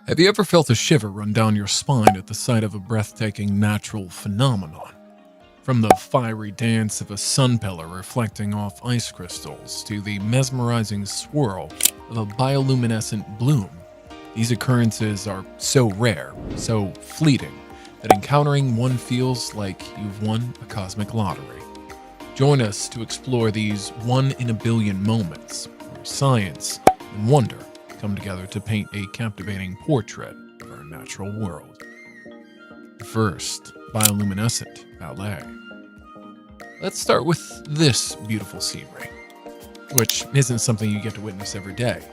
Have you ever felt a shiver run down your spine at the sight of a breathtaking natural phenomenon? From the fiery dance of a sun pillar reflecting off ice crystals to the mesmerizing swirl of a bioluminescent bloom, these occurrences are so rare, so fleeting, that encountering one feels like you've won a cosmic lottery. Join us to explore these one-in-a-billion moments where science and wonder come together to paint a captivating portrait of our natural world. First, bioluminescent ballet. Let's start with this beautiful scenery, which isn't something you get to witness every day.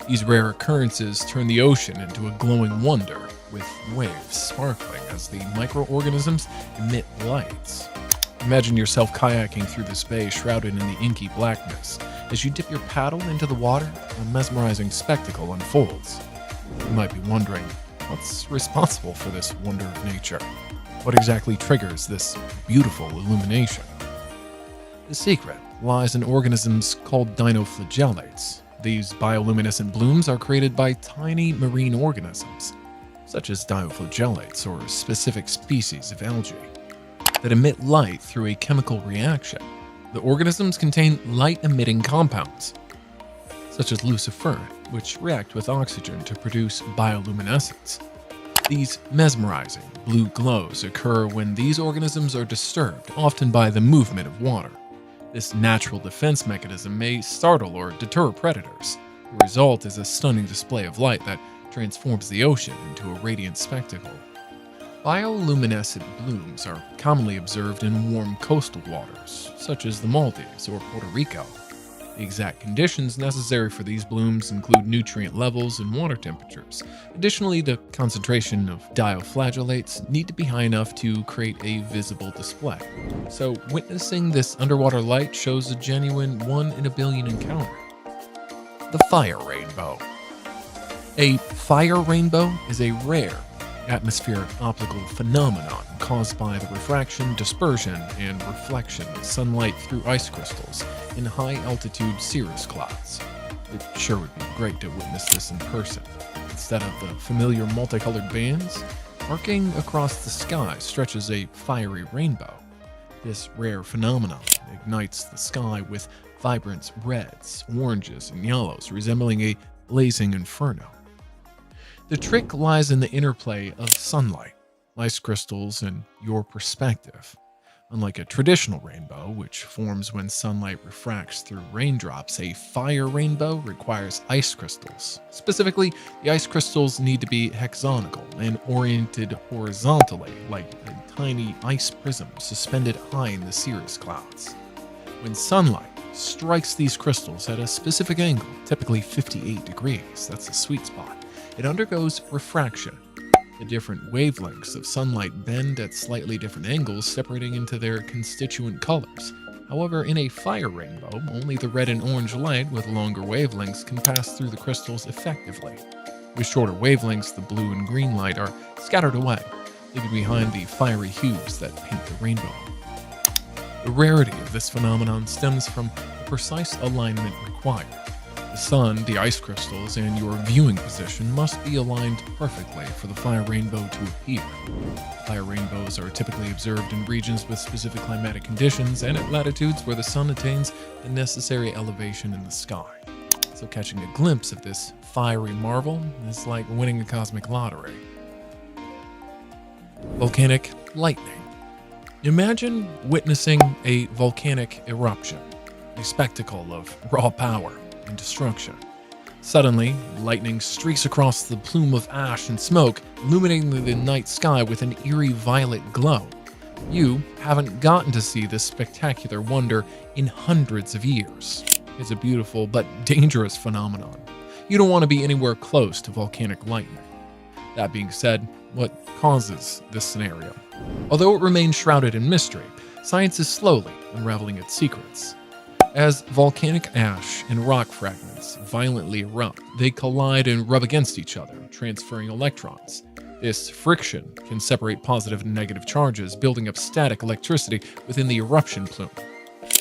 These rare occurrences turn the ocean into a glowing wonder, with waves sparkling as the microorganisms emit lights. Imagine yourself kayaking through this bay shrouded in the inky blackness. As you dip your paddle into the water, a mesmerizing spectacle unfolds. You might be wondering, what's responsible for this wonder of nature? What exactly triggers this beautiful illumination? The secret lies in organisms called dinoflagellates. These bioluminescent blooms are created by tiny marine organisms, such as dinoflagellates or specific species of algae, that emit light through a chemical reaction. The organisms contain light-emitting compounds, such as luciferin, which react with oxygen to produce bioluminescence. These mesmerizing blue glows occur when these organisms are disturbed, often by the movement of water. This natural defense mechanism may startle or deter predators. The result is a stunning display of light that transforms the ocean into a radiant spectacle. Bioluminescent blooms are commonly observed in warm coastal waters, such as the Maldives or Puerto Rico. The exact conditions necessary for these blooms include nutrient levels and water temperatures. Additionally, the concentration of dinoflagellates need to be high enough to create a visible display. So, witnessing this underwater light shows a genuine one-in-a-billion encounter. The fire rainbow. A fire rainbow is a rare atmospheric optical phenomenon caused by the refraction, dispersion, and reflection of sunlight through ice crystals in high-altitude cirrus clouds. It sure would be great to witness this in person. Instead of the familiar multicolored bands, arcing across the sky stretches a fiery rainbow. This rare phenomenon ignites the sky with vibrant reds, oranges, and yellows, resembling a blazing inferno. The trick lies in the interplay of sunlight, ice crystals, and your perspective. Unlike a traditional rainbow, which forms when sunlight refracts through raindrops, a fire rainbow requires ice crystals. Specifically, the ice crystals need to be hexagonal and oriented horizontally, like a tiny ice prism suspended high in the cirrus clouds. When sunlight strikes these crystals at a specific angle, typically 58 degrees, that's the sweet spot, it undergoes refraction. The different wavelengths of sunlight bend at slightly different angles, separating into their constituent colors. However, in a fire rainbow, only the red and orange light with longer wavelengths can pass through the crystals effectively. With shorter wavelengths, the blue and green light are scattered away, leaving behind the fiery hues that paint the rainbow. The rarity of this phenomenon stems from the precise alignment required. The sun, the ice crystals, and your viewing position must be aligned perfectly for the fire rainbow to appear. Fire rainbows are typically observed in regions with specific climatic conditions and at latitudes where the sun attains the necessary elevation in the sky. So catching a glimpse of this fiery marvel is like winning a cosmic lottery. Volcanic lightning. Imagine witnessing a volcanic eruption, a spectacle of raw power and destruction. Suddenly, lightning streaks across the plume of ash and smoke, illuminating the night sky with an eerie violet glow. You haven't gotten to see this spectacular wonder in hundreds of years. It's a beautiful but dangerous phenomenon. You don't want to be anywhere close to volcanic lightning. That being said, what causes this scenario? Although it remains shrouded in mystery, science is slowly unraveling its secrets. As volcanic ash and rock fragments violently erupt, they collide and rub against each other, transferring electrons. This friction can separate positive and negative charges, building up static electricity within the eruption plume.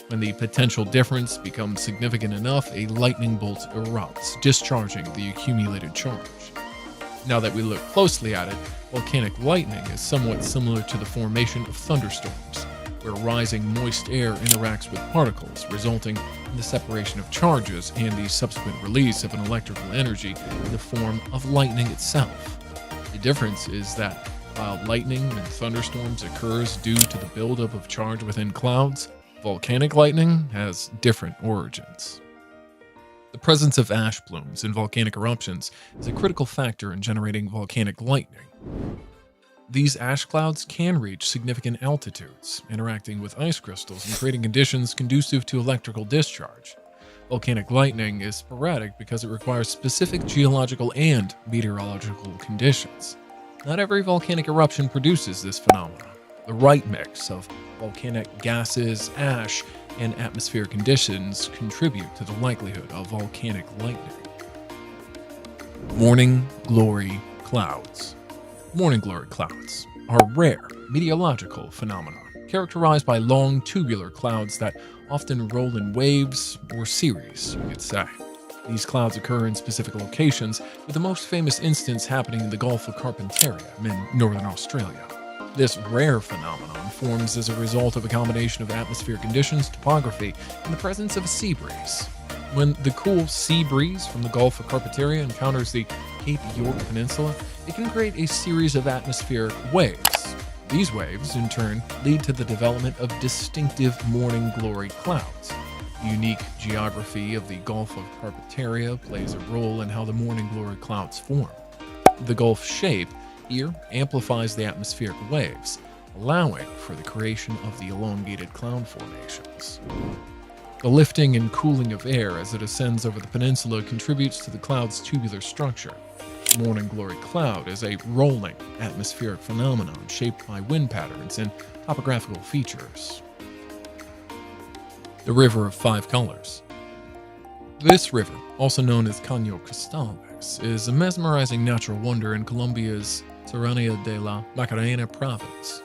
When the potential difference becomes significant enough, a lightning bolt erupts, discharging the accumulated charge. Now that we look closely at it, volcanic lightning is somewhat similar to the formation of thunderstorms, where rising moist air interacts with particles, resulting in the separation of charges and the subsequent release of an electrical energy in the form of lightning itself. The difference is that while lightning and thunderstorms occurs due to the buildup of charge within clouds, volcanic lightning has different origins. The presence of ash plumes in volcanic eruptions is a critical factor in generating volcanic lightning. These ash clouds can reach significant altitudes, interacting with ice crystals and creating conditions conducive to electrical discharge. Volcanic lightning is sporadic because it requires specific geological and meteorological conditions. Not every volcanic eruption produces this phenomenon. The right mix of volcanic gases, ash, and atmospheric conditions contribute to the likelihood of volcanic lightning. Morning glory clouds. Morning glory clouds are rare meteorological phenomena characterized by long tubular clouds that often roll in waves or series, you could say. These clouds occur in specific locations, with the most famous instance happening in the Gulf of Carpentaria in northern Australia. This rare phenomenon forms as a result of a combination of atmospheric conditions, topography, and the presence of a sea breeze. When the cool sea breeze from the Gulf of Carpentaria encounters the Cape York Peninsula, it can create a series of atmospheric waves. These waves, in turn, lead to the development of distinctive morning glory clouds. The unique geography of the Gulf of Carpentaria plays a role in how the morning glory clouds form. The Gulf shape here amplifies the atmospheric waves, allowing for the creation of the elongated cloud formations. The lifting and cooling of air as it ascends over the peninsula contributes to the cloud's tubular structure. Morning glory cloud is a rolling atmospheric phenomenon shaped by wind patterns and topographical features. The River of Five Colors. This river, also known as Caño Cristales, is a mesmerizing natural wonder in Colombia's Serranía de la Macarena province.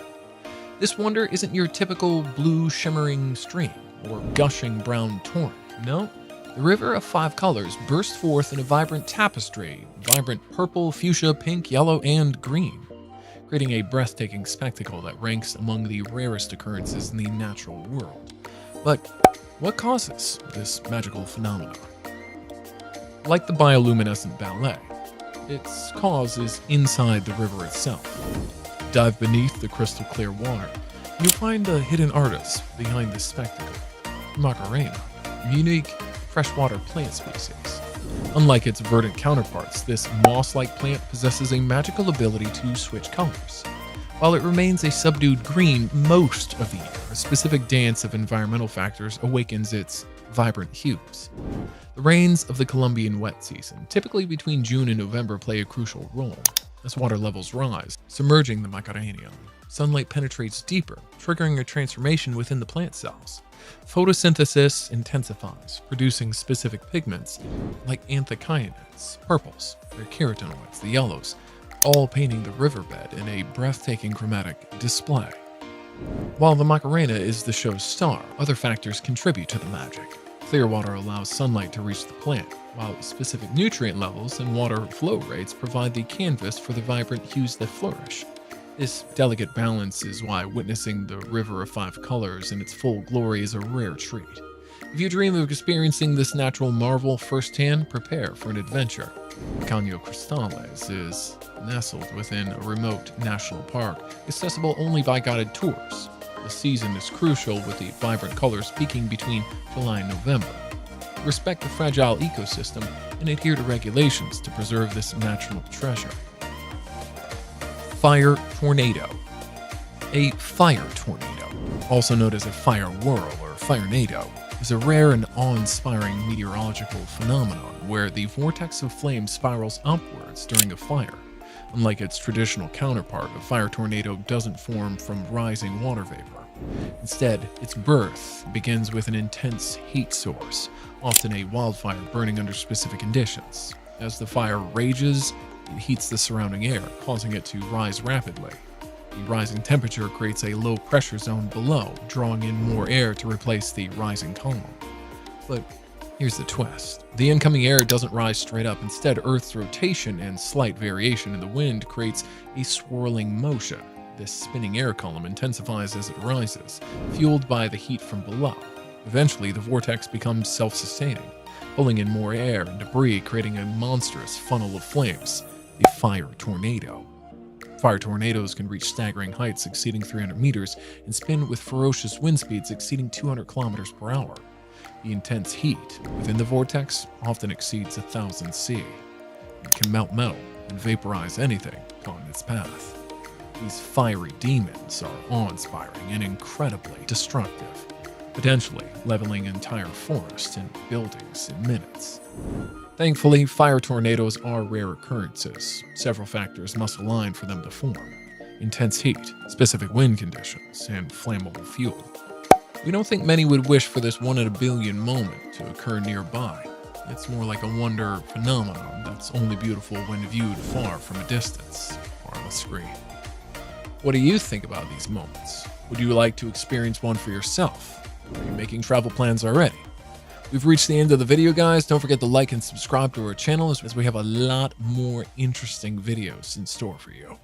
This wonder isn't your typical blue shimmering stream or gushing brown torrent. No, the River of Five Colors bursts forth in a vibrant tapestry, vibrant purple, fuchsia, pink, yellow, and green, creating a breathtaking spectacle that ranks among the rarest occurrences in the natural world. But what causes this magical phenomenon? Like the bioluminescent ballet, its cause is inside the river itself. Dive beneath the crystal clear water, you'll find the hidden artist behind this spectacle, Macarena, a unique freshwater plant species. Unlike its verdant counterparts, this moss-like plant possesses a magical ability to switch colors. While it remains a subdued green most of the year, a specific dance of environmental factors awakens its vibrant hues. The rains of the Colombian wet season, typically between June and November, play a crucial role. As water levels rise, submerging the Macarena, sunlight penetrates deeper, triggering a transformation within the plant cells. Photosynthesis intensifies, producing specific pigments like anthocyanins, purples, their carotenoids, the yellows, all painting the riverbed in a breathtaking chromatic display. While the Macarena is the show's star, other factors contribute to the magic. Clear water allows sunlight to reach the plant, while specific nutrient levels and water flow rates provide the canvas for the vibrant hues that flourish. This delicate balance is why witnessing the River of Five Colors in its full glory is a rare treat. If you dream of experiencing this natural marvel firsthand, prepare for an adventure. Caño Cristales is nestled within a remote national park, accessible only by guided tours. The season is crucial, with the vibrant colors peaking between July and November. Respect the fragile ecosystem and adhere to regulations to preserve this natural treasure. Fire tornado. A fire tornado, also known as a fire whirl or firenado, is a rare and awe-inspiring meteorological phenomenon where the vortex of flame spirals upwards during a fire. Unlike its traditional counterpart, a fire tornado doesn't form from rising water vapor. Instead, its birth begins with an intense heat source, often a wildfire burning under specific conditions. As the fire rages, it heats the surrounding air, causing it to rise rapidly. The rising temperature creates a low pressure zone below, drawing in more air to replace the rising column. But Here's the twist. The incoming air doesn't rise straight up. Instead, Earth's rotation and slight variation in the wind creates a swirling motion. This spinning air column intensifies as it rises, fueled by the heat from below. Eventually, the vortex becomes self-sustaining, pulling in more air and debris, creating a monstrous funnel of flames, the fire tornado. Fire tornadoes can reach staggering heights exceeding 300 meters and spin with ferocious wind speeds exceeding 200 kilometers per hour. The intense heat within the vortex often exceeds 1,000 C. It can melt metal and vaporize anything on its path. These fiery demons are awe-inspiring and incredibly destructive, potentially leveling entire forests and buildings in minutes. Thankfully, fire tornadoes are rare occurrences. Several factors must align for them to form: intense heat, specific wind conditions, and flammable fuel. We don't think many would wish for this 1 in a billion moment to occur nearby. It's more like a wonder phenomenon that's only beautiful when viewed far from a distance or on a screen. What do you think about these moments? Would you like to experience one for yourself? Are you making travel plans already? We've reached the end of the video, guys. Don't forget to like and subscribe to our channel as we have a lot more interesting videos in store for you.